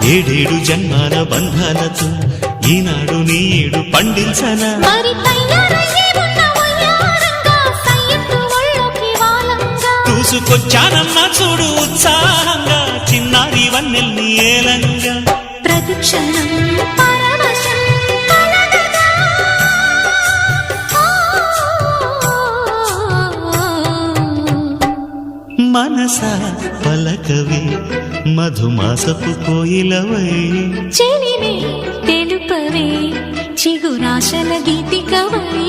ఏడేడు జన్మాల బంధాలతో ఈనాడు నీడు పండించనా చూసుకొచ్చానమ్మా చూడు ఉత్సాహంగా చిన్నారి వన్నెల్ని ఏలంగా ప్రతిక్షణం మనసా పలకవే మధుమాసపు కోయిలవై చెలిమే తెలుపవే చిగురాశల గీతికవై